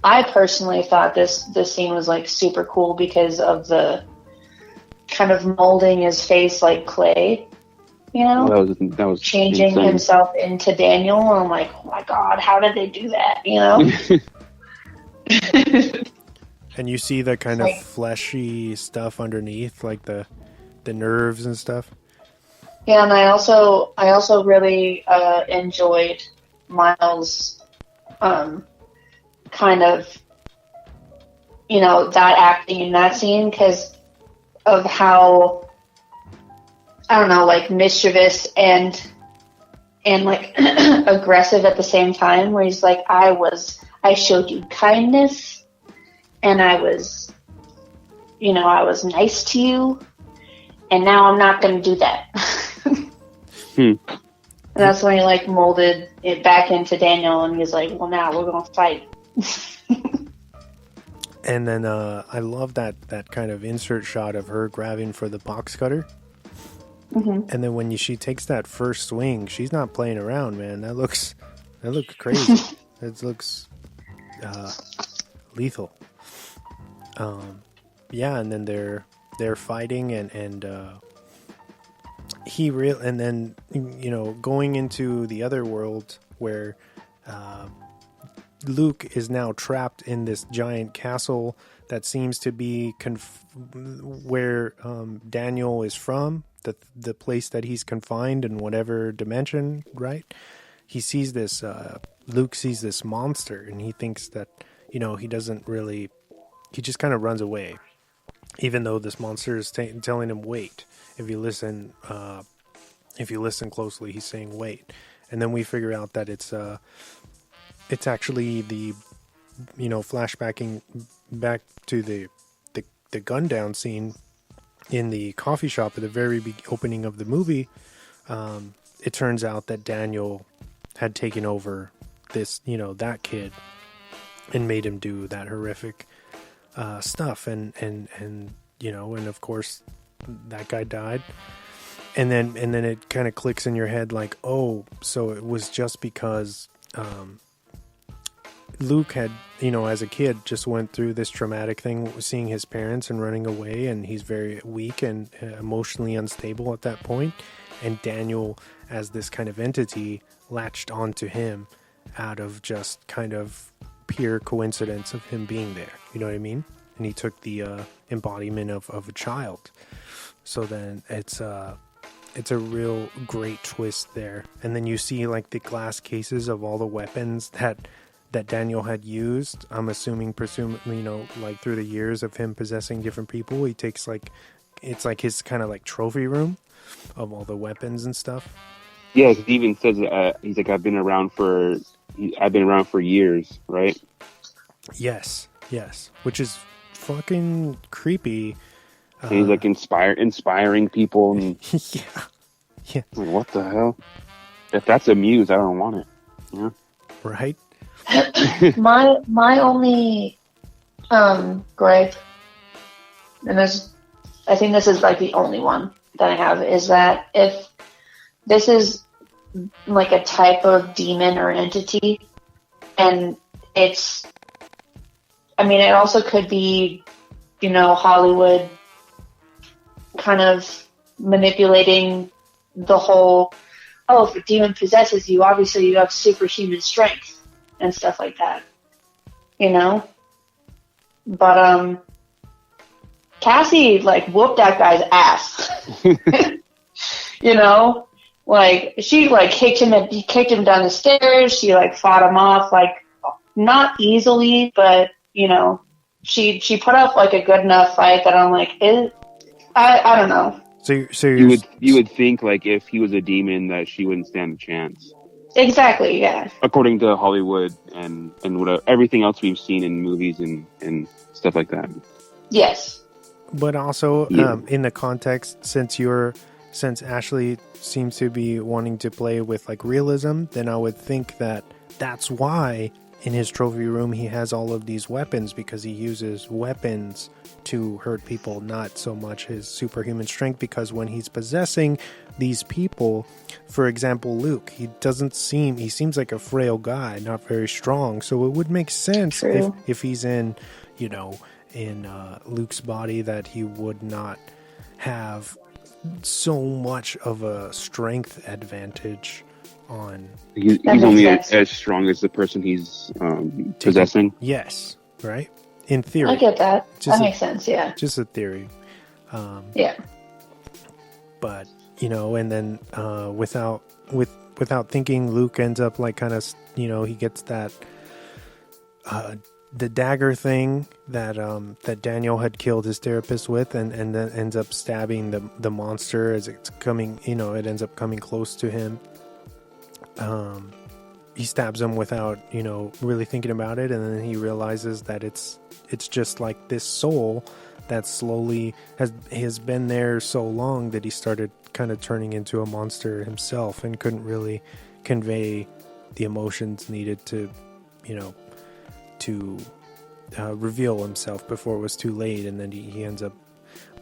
I personally thought this scene was like super cool because of the kind of molding his face like clay, you know? That was changing insane. himself into Daniel. And I'm like, oh my God, how did they do that? You know? And you see the kind of fleshy stuff underneath, like the nerves and stuff. Yeah, and I also really enjoyed Miles' kind of, you know, that acting in that scene because of how, I don't know, like mischievous and like aggressive at the same time, where he's like, I showed you kindness and I was nice to you and now I'm not going to do that. And that's when he like molded it back into Daniel and he's like, well, now we're going to fight. And then I love that kind of insert shot of her grabbing for the box cutter. Mm-hmm. And then when she takes that first swing, she's not playing around, man. That looks crazy. It looks lethal. Yeah, and then they're fighting and and then, you know, going into the other world where Luke is now trapped in this giant castle that seems to be where Daniel is from, the place that he's confined in whatever dimension, right? He sees this, Luke sees this monster and he thinks that, you know, he just kind of runs away, even though this monster is telling him, wait. If you listen closely, he's saying, wait. And then we figure out that it's actually the, you know, flashbacking back to the gun down scene in the coffee shop at the very opening of the movie. It turns out that Daniel had taken over this, you know, that kid and made him do that horrific stuff. And, you know, and of course that guy died. And then it kind of clicks in your head like, oh, so it was just because Luke had, you know, as a kid, just went through this traumatic thing, seeing his parents and running away, and he's very weak and emotionally unstable at that point. And Daniel, as this kind of entity, latched onto him out of just kind of pure coincidence of him being there. You know what I mean? And he took the embodiment of a child. So then it's a real great twist there. And then you see like the glass cases of all the weapons that Daniel had used. I'm presumably, you know, like through the years of him possessing different people, he takes like, it's like his kind of like trophy room of all the weapons and stuff. Yeah, he even says he's like, I've been around for years, right? Yes, which is fucking creepy. And he's like inspiring people. And yeah. Like, what the hell? If that's a muse, I don't want it. Yeah. Right. my only gripe, and I think this is like the only one that I have, is that if this is like a type of demon or entity, and it also could be, you know, Hollywood kind of manipulating the whole, oh, if a demon possesses you, obviously you have superhuman strength and stuff like that, you know? But Cassie like whooped that guy's ass. You know? Like she like kicked him down the stairs, she like fought him off, like not easily, but you know, she put up like a good enough fight that I'm like, I don't know. So you would think like if he was a demon that she wouldn't stand a chance. Exactly, yeah. According to Hollywood and whatever, everything else we've seen in movies and stuff like that. Yes. But also in the context, since Ashlee seems to be wanting to play with like realism, then I would think that that's why in his trophy room, he has all of these weapons because he uses weapons to hurt people, not so much his superhuman strength, because when he's possessing these people, for example, Luke, he seems like a frail guy, not very strong. So it would make sense if he's in, in Luke's body, that he would not have so much of a strength advantage on. He's only as strong as the person he's possessing. Yes, right. In theory, I get that. That makes sense. Yeah, just a theory. Yeah, but and then without thinking, Luke ends up like kind of he gets that the dagger thing that that Daniel had killed his therapist with, and then ends up stabbing the monster as it's coming. It ends up coming close to him. He stabs him without really thinking about it, and then he realizes that it's just like this soul that slowly has been there so long that he started kind of turning into a monster himself, and couldn't really convey the emotions needed to reveal himself before it was too late, and then he ends up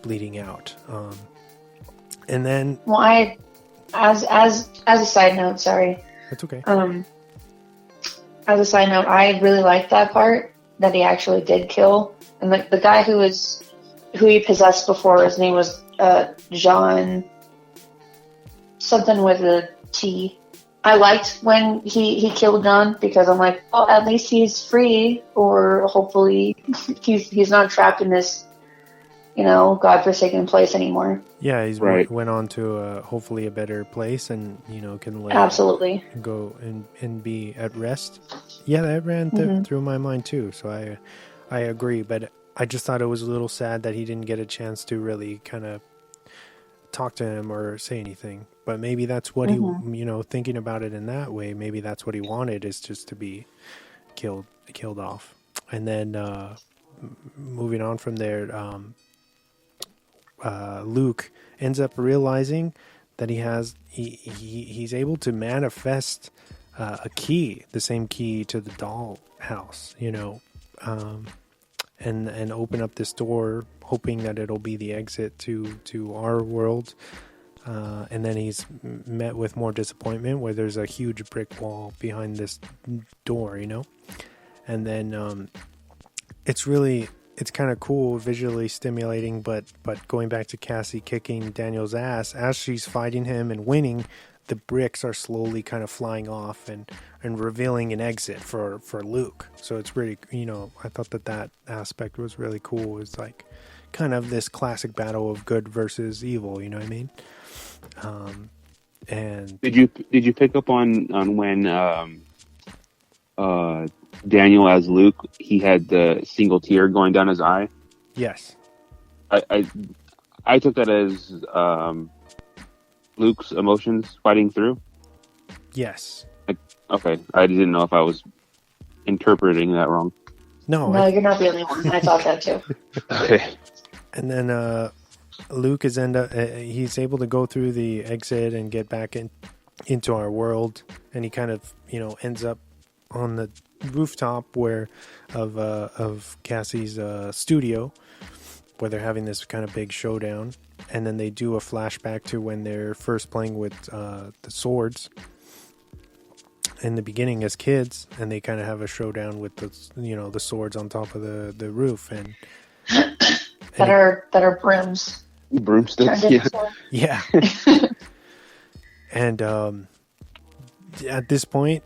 bleeding out. And then, well, as a side note, sorry. That's okay. As a side note, I really liked that part that he actually did kill, and the guy who he possessed before, his name was John, something with a T. I liked when he killed John, because I'm like, oh, at least he's free, or hopefully he's not trapped in this godforsaken place anymore. Yeah, he's went on to hopefully a better place, and can absolutely go and be at rest. Yeah, that ran through my mind too. So I agree, but I just thought it was a little sad that he didn't get a chance to really kind of talk to him or say anything. But maybe that's what he thinking about it in that way. Maybe that's what he wanted, is just to be killed off. And then moving on from there. Luke ends up realizing that he's able to manifest a key, the same key to the doll house, and open up this door, hoping that it'll be the exit to our world. And then he's met with more disappointment, where there's a huge brick wall behind this door, and then it's kind of cool, visually stimulating, but going back to Cassie kicking Daniel's ass, as she's fighting him and winning, the bricks are slowly kind of flying off and revealing an exit for Luke. So it's really, I thought that aspect was really cool. It's like kind of this classic battle of good versus evil, you know what I mean? And did you pick up on when Daniel as Luke, he had the single tear going down his eye? Yes. I took that as Luke's emotions fighting through. Yes. Okay, I didn't know if I was interpreting that wrong. No, you're not the only one. I thought that too. Okay. And then Luke he's able to go through the exit and get back into our world, and he kind of ends up on the rooftop of Cassie's studio, where they're having this kind of big showdown. And then they do a flashback to when they're first playing with the swords in the beginning as kids, and they kind of have a showdown with the swords on top of the roof, and that are brooms. Broomsticks, yeah. And at this point,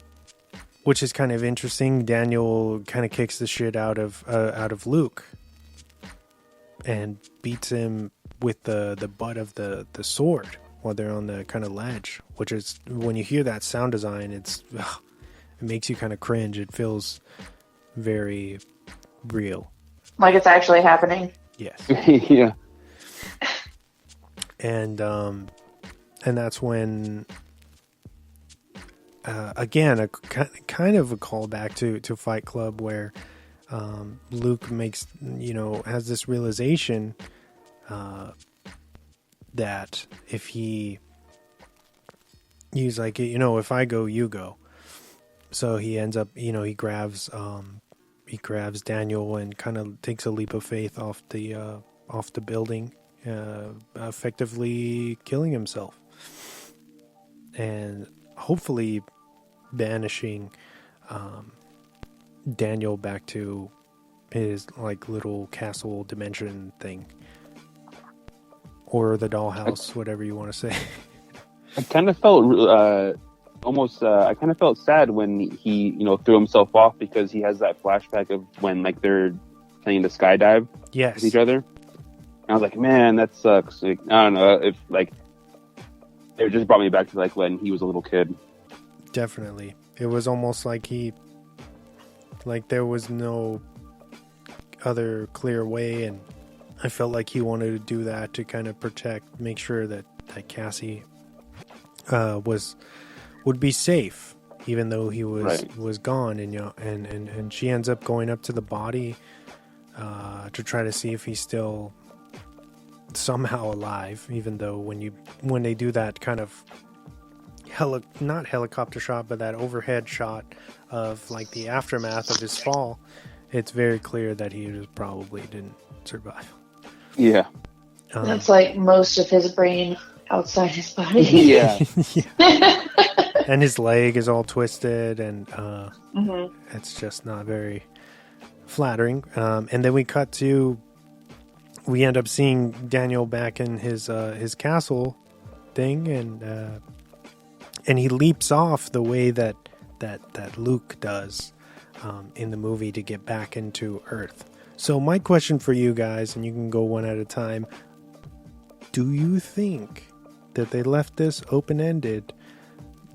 which is kind of interesting, Daniel kind of kicks the shit out of Luke and beats him with the butt of the sword while they're on the kind of ledge, which is, when you hear that sound design, it makes you kind of cringe. It feels very real. Like it's actually happening. Yes. Yeah. And that's when, again, a kind of a callback to Fight Club, where Luke makes, has this realization that if he's like, if I go, you go. So he ends up, he grabs Daniel and kind of takes a leap of faith off the building, effectively killing himself, and hopefully banishing Daniel back to his like little castle dimension thing, or the dollhouse, whatever you want to say. I kind of felt almost. I kind of felt sad when he, threw himself off, because he has that flashback of when like they're playing the skydive with each other. And I was like, man, that sucks. Like, I don't know if like it just brought me back to like when he was a little kid. Definitely, it was almost like there was no other clear way, and I felt like he wanted to do that to kind of make sure that Cassie would be safe, even though he was gone, and she ends up going up to the body to try to see if he's still somehow alive, even though when they do that kind of not helicopter shot, but that overhead shot of like the aftermath of his fall, it's very clear that he just probably didn't survive. Yeah. That's like most of his brain outside his body. Yeah. Yeah. And his leg is all twisted, and it's just not very flattering. And then we end up seeing Daniel back in his castle thing, and he leaps off the way that Luke does in the movie to get back into Earth. So my question for you guys, and you can go one at a time, do you think that they left this open-ended,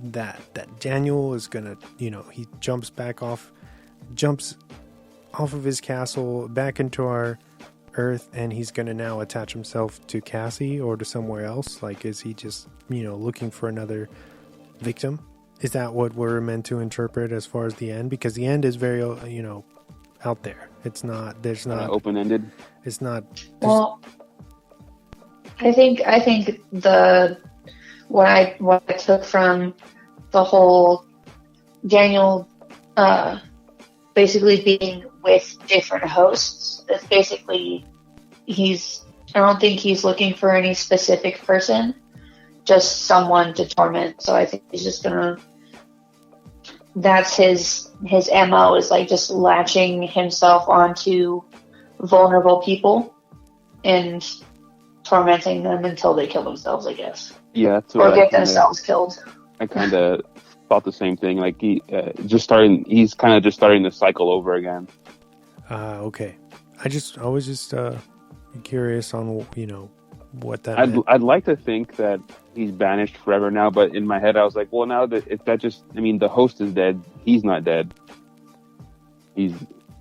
that Daniel is gonna, he jumps off of his castle back into our Earth, and he's gonna now attach himself to Cassie or to somewhere else? Like, is he just, looking for another victim? Is that what we're meant to interpret as far as the end? Because the end is very, out there. It's not, there's not open-ended. It's not. Well, I think what I took from the whole Daniel basically being with different hosts is basically I don't think he's looking for any specific person, just someone to torment. So I think he's just gonna, that's his MO, is like just latching himself onto vulnerable people and tormenting them until they kill themselves, I guess. Yeah, that's or get themselves killed. I kind of thought the same thing. Like he's kind of just starting the cycle over again. Okay. I was just curious on what that meant. I'd like to think that he's banished forever now, but in my head I was like, well, now that the host is dead, he's not dead.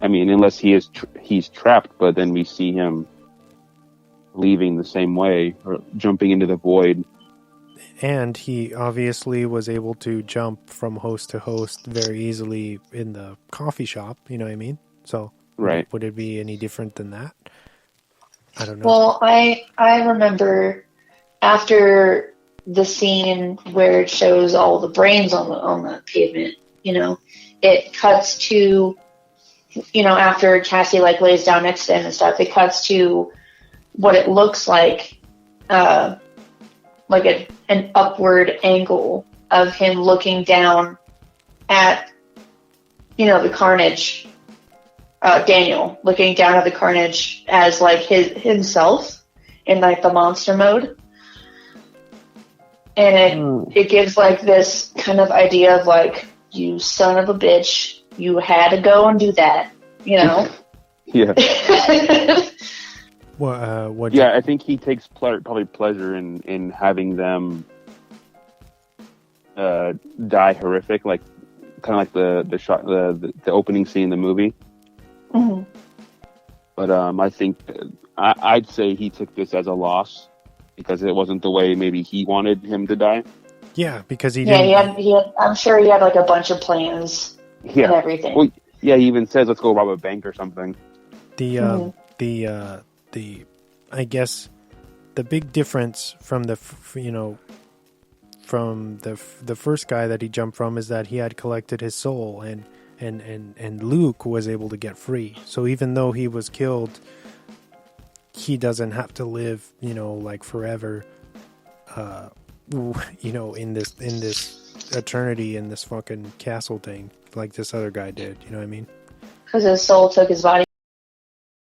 Unless he's trapped, but then we see him leaving the same way or jumping into the void. And he obviously was able to jump from host to host very easily in the coffee shop, you know what I mean? So right. Would it be any different than that? I don't know. Well, I remember after the scene where it shows all the brains on the pavement, it cuts to, after Cassie lays down next to him and stuff, it cuts to what it looks like an upward angle of him looking down at, the carnage. Daniel looking down at the carnage as himself in the monster mode, and it gives this kind of idea of you son of a bitch, you had to go and do that, Yeah. What? I think he takes probably pleasure in having them die horrific, kind of like the shot, the opening scene in the movie. Mm-hmm. But I think I'd say he took this as a loss because it wasn't the way maybe he wanted him to die. Yeah, because he didn't. He had. I'm sure he had a bunch of plans and everything. Well, yeah, he even says, "Let's go rob a bank" or something. I guess the big difference from from the first guy that he jumped from is that he had collected his soul, and Luke was able to get free. So even though he was killed, he doesn't have to live, like forever, in this eternity in this fucking castle thing like this other guy did. You know what I mean? Because his soul took his body.